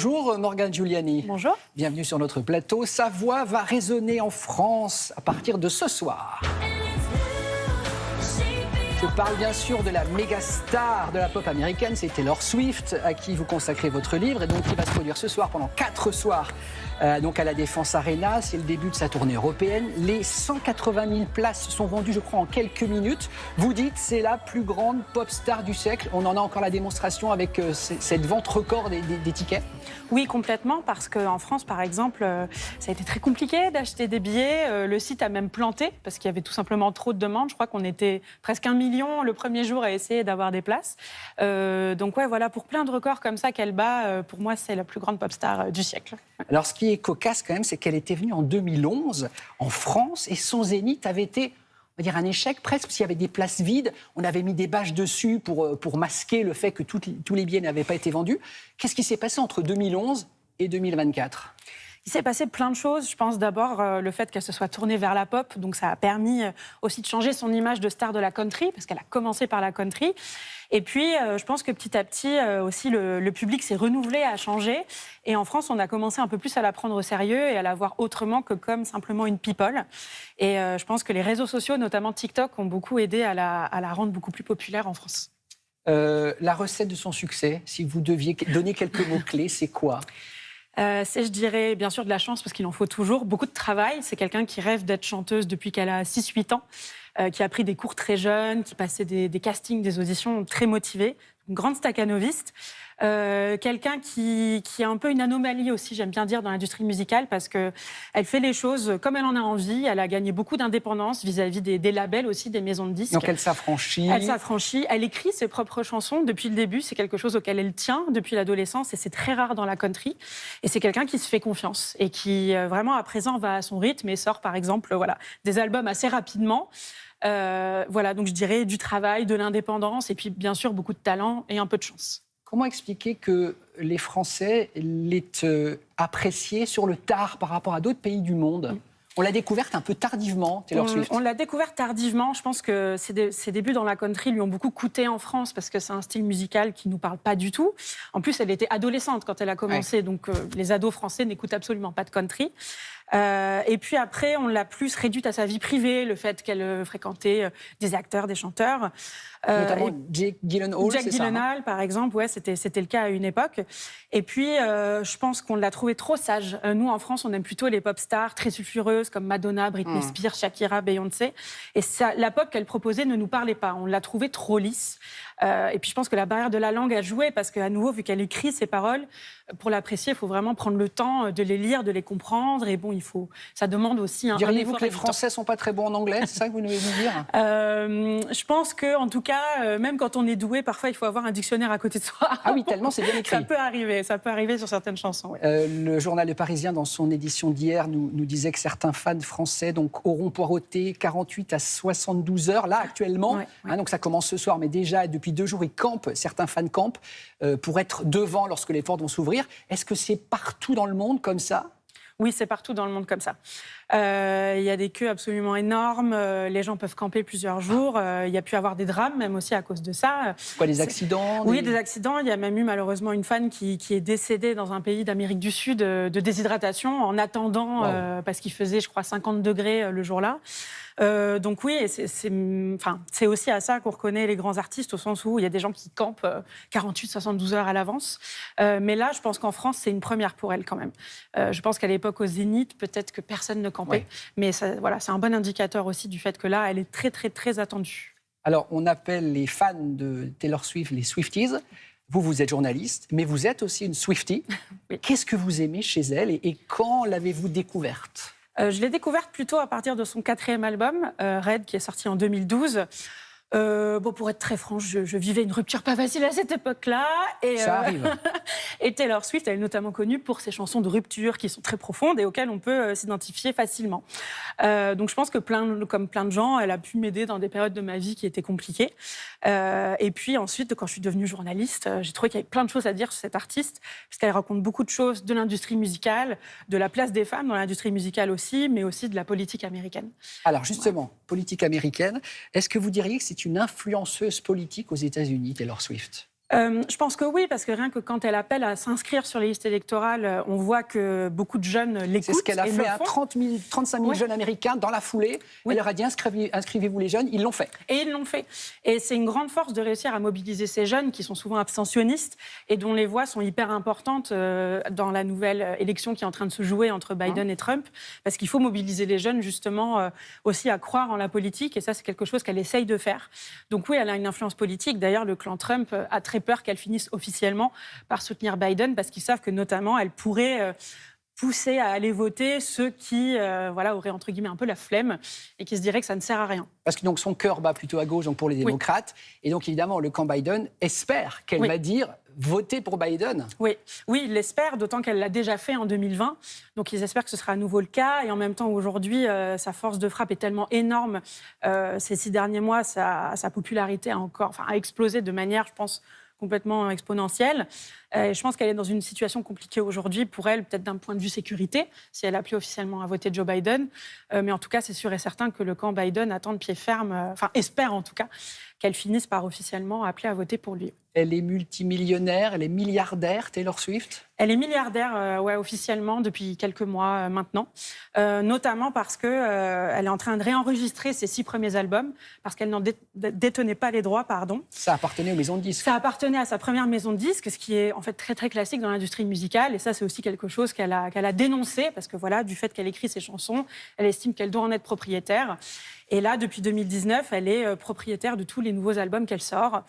Bonjour Morgane Giuliani. Bonjour. Bienvenue sur notre plateau. Sa voix va résonner en France à partir de ce soir. Je parle bien sûr de la méga star de la pop américaine, c'est Taylor Swift, à qui vous consacrez votre livre, et donc qui va se produire ce soir pendant 4 soirs donc à la Défense Arena. C'est le début de sa tournée européenne. Les 180 000 places sont vendues, je crois, en quelques minutes. Vous dites c'est la plus grande pop star du siècle. On en a encore la démonstration avec cette vente record des tickets. Oui, complètement, parce qu'en France, par exemple, ça a été très compliqué d'acheter des billets. Le site a même planté, parce qu'il y avait tout simplement trop de demandes. Je crois qu'on était presque 1 million le premier jour à essayer d'avoir des places. Donc ouais, voilà, pour plein de records comme ça qu'elle bat, pour moi, c'est la plus grande pop star du siècle. Alors, ce qui est cocasse quand même, c'est qu'elle était venue en 2011 en France et son zénith avait été, on va dire, un échec presque, parce qu'il y avait des places vides. On avait mis des bâches dessus pour masquer le fait que tous les billets n'avaient pas été vendus. Qu'est-ce qui s'est passé entre 2011 et 2024 ? Il s'est passé plein de choses. Je pense d'abord le fait qu'elle se soit tournée vers la pop. Donc ça a permis aussi de changer son image de star de la country, parce qu'elle a commencé par la country. Et puis, je pense que petit à petit, aussi, le public s'est renouvelé, a changé. Et en France, on a commencé un peu plus à la prendre au sérieux et à la voir autrement que comme simplement une people. Et je pense que les réseaux sociaux, notamment TikTok, ont beaucoup aidé à la rendre beaucoup plus populaire en France. La recette de son succès, si vous deviez donner quelques mots-clés, c'est quoi ? C'est, je dirais, bien sûr de la chance, parce qu'il en faut toujours, beaucoup de travail. C'est quelqu'un qui rêve d'être chanteuse depuis qu'elle a 6-8 ans, qui a pris des cours très jeunes, qui passait des castings, des auditions très motivée, une grande staccanoviste. Quelqu'un qui est un peu une anomalie aussi, j'aime bien dire, dans l'industrie musicale, parce qu'elle fait les choses comme elle en a envie. Elle a gagné beaucoup d'indépendance vis-à-vis des labels aussi, des maisons de disques. Donc elle s'affranchit. Elle écrit ses propres chansons depuis le début. C'est quelque chose auquel elle tient depuis l'adolescence et c'est très rare dans la country. Et c'est quelqu'un qui se fait confiance et qui vraiment à présent va à son rythme et sort par exemple des albums assez rapidement. Donc je dirais du travail, de l'indépendance et puis bien sûr beaucoup de talent et un peu de chance. Comment expliquer que les Français l'aient appréciée sur le tard par rapport à d'autres pays du monde ? On l'a découverte un peu tardivement, Taylor Swift. On l'a découverte tardivement. Je pense que ses débuts dans la country lui ont beaucoup coûté en France parce que c'est un style musical qui ne nous parle pas du tout. En plus, elle était adolescente quand elle a commencé, ouais. Donc les ados français n'écoutent absolument pas de country. Et puis après, on l'a plus réduite à sa vie privée, le fait qu'elle fréquentait des acteurs, des chanteurs. Notamment Jake Gyllenhaal, Jake Gyllenhaal, par exemple, ouais, c'était le cas à une époque. Et puis, je pense qu'on l'a trouvée trop sage. Nous, en France, on aime plutôt les pop stars très sulfureuses comme Madonna, Britney Spears, Shakira, Beyoncé. Et la pop qu'elle proposait ne nous parlait pas. On l'a trouvée trop lisse. Et puis, je pense que la barrière de la langue a joué parce qu'à nouveau, vu qu'elle écrit ses paroles, pour l'apprécier, il faut vraiment prendre le temps de les lire, de les comprendre. Et bon, ça demande aussi un effort. Diriez-vous que les Français ne sont pas très bons en anglais ? C'est ça que vous voulez nous dire ? Je pense qu'en tout cas, même quand on est doué, parfois, il faut avoir un dictionnaire à côté de soi. Ah oui, tellement c'est bien écrit. Ça peut arriver sur certaines chansons. Ouais. Le journal Le Parisien, dans son édition d'hier, nous disait que certains fans français auront poireauté 48 à 72 heures, là, actuellement. Ouais. Donc ça commence ce soir, mais déjà, depuis 2 jours, certains fans campent pour être devant lorsque les portes vont s'ouvrir. Est-ce que c'est partout dans le monde comme ça ? Oui, c'est partout dans le monde comme ça. Il y a des queues absolument énormes. Les gens peuvent camper plusieurs jours. Il y a pu avoir des drames, même aussi à cause de ça. Quoi, des accidents ? Oui, des accidents. Il y a même eu malheureusement une fan qui est décédée dans un pays d'Amérique du Sud de déshydratation en attendant, parce qu'il faisait, je crois, 50 degrés le jour-là. Donc oui, c'est aussi à ça qu'on reconnaît les grands artistes, au sens où il y a des gens qui campent 48-72 heures à l'avance. Mais là, je pense qu'en France, c'est une première pour elle quand même. Je pense qu'à l'époque, au Zénith, peut-être que personne ne campait. Ouais. Mais c'est un bon indicateur aussi du fait que là, elle est très, très, très attendue. Alors, on appelle les fans de Taylor Swift les Swifties. Vous êtes journaliste, mais vous êtes aussi une Swiftie. Oui. Qu'est-ce que vous aimez chez elle et quand l'avez-vous découverte ? Je l'ai découverte plutôt à partir de son 4e album, Red, qui est sorti en 2012. Pour être très franche, je vivais une rupture pas facile à cette époque-là. Ça arrive. Et Taylor Swift, elle est notamment connue pour ses chansons de rupture qui sont très profondes et auxquelles on peut s'identifier facilement. Donc je pense que comme plein de gens, elle a pu m'aider dans des périodes de ma vie qui étaient compliquées. Et puis ensuite, quand je suis devenue journaliste, j'ai trouvé qu'il y avait plein de choses à dire sur cette artiste, parce qu'elle raconte beaucoup de choses de l'industrie musicale, de la place des femmes dans l'industrie musicale aussi, mais aussi de la politique américaine. Alors justement, politique américaine, est-ce que vous diriez que c'est une influenceuse politique aux États-Unis, Taylor Swift ? Je pense que oui, parce que rien que quand elle appelle à s'inscrire sur les listes électorales, on voit que beaucoup de jeunes l'écoutent. C'est ce qu'elle a et fait, le font. 35 000 jeunes américains dans la foulée. Oui. Elle leur a dit inscrivez-vous les jeunes, ils l'ont fait. Et ils l'ont fait. Et c'est une grande force de réussir à mobiliser ces jeunes qui sont souvent abstentionnistes et dont les voix sont hyper importantes dans la nouvelle élection qui est en train de se jouer entre Biden et Trump, parce qu'il faut mobiliser les jeunes justement aussi à croire en la politique, et ça c'est quelque chose qu'elle essaye de faire. Donc oui, elle a une influence politique. D'ailleurs, le clan Trump a très peur qu'elle finisse officiellement par soutenir Biden, parce qu'ils savent que notamment elle pourrait pousser à aller voter ceux qui auraient entre guillemets un peu la flemme et qui se diraient que ça ne sert à rien. Parce que donc, son cœur bat plutôt à gauche, donc pour les démocrates. Et donc évidemment, le camp Biden espère qu'elle va dire votez pour Biden. Oui, il l'espère, d'autant qu'elle l'a déjà fait en 2020. Donc ils espèrent que ce sera à nouveau le cas. Et en même temps, aujourd'hui, sa force de frappe est tellement énorme. Ces 6 derniers mois, sa popularité a explosé de manière, je pense, complètement exponentielle. Je pense qu'elle est dans une situation compliquée aujourd'hui pour elle, peut-être d'un point de vue sécurité, si elle appelait officiellement à voter Joe Biden. Mais en tout cas, c'est sûr et certain que le camp Biden attend de pied ferme, espère en tout cas, qu'elle finisse par officiellement appeler à voter pour lui. Elle est multimillionnaire, elle est milliardaire, Taylor Swift. Elle est milliardaire, officiellement, depuis quelques mois maintenant, notamment parce qu'elle est en train de réenregistrer ses 6 premiers albums, parce qu'elle n'en détenait pas les droits, pardon. Ça appartenait aux maisons de disques. Ça appartenait à sa première maison de disques, ce qui est en fait très très classique dans l'industrie musicale, et ça c'est aussi quelque chose qu'elle a dénoncé, parce que voilà, du fait qu'elle écrit ses chansons, elle estime qu'elle doit en être propriétaire. Et là, depuis 2019, elle est propriétaire de tous les nouveaux albums qu'elle sort,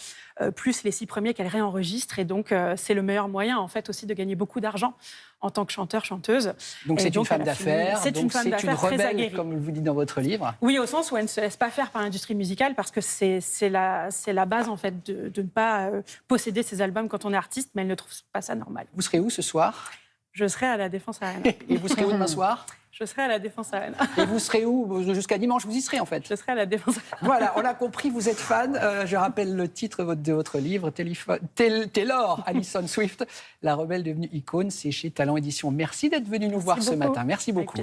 plus les 6 premiers qu'elle réenregistre. Et donc, c'est le meilleur moyen, en fait, aussi de gagner beaucoup d'argent en tant que chanteur-chanteuse. Donc, c'est une femme d'affaires. C'est une femme d'affaires très aguerrie. Comme vous dites dans votre livre. Oui, au sens où elle ne se laisse pas faire par l'industrie musicale, parce que c'est la base, en fait, de ne pas posséder ses albums quand on est artiste, mais elle ne trouve pas ça normal. Vous serez où ce soir ? Je serai à la Défense Arena. Et vous serez où demain soir ? Je serai à la Défense Arena. Et vous serez où ? Jusqu'à dimanche, vous y serez en fait. Je serai à la Défense Arena. Voilà, on l'a compris, vous êtes fan. Je rappelle le titre de votre livre, Taylor Allison Swift, la rebelle devenue icône. C'est chez Talent Édition. Merci d'être venu nous voir ce matin. Merci beaucoup.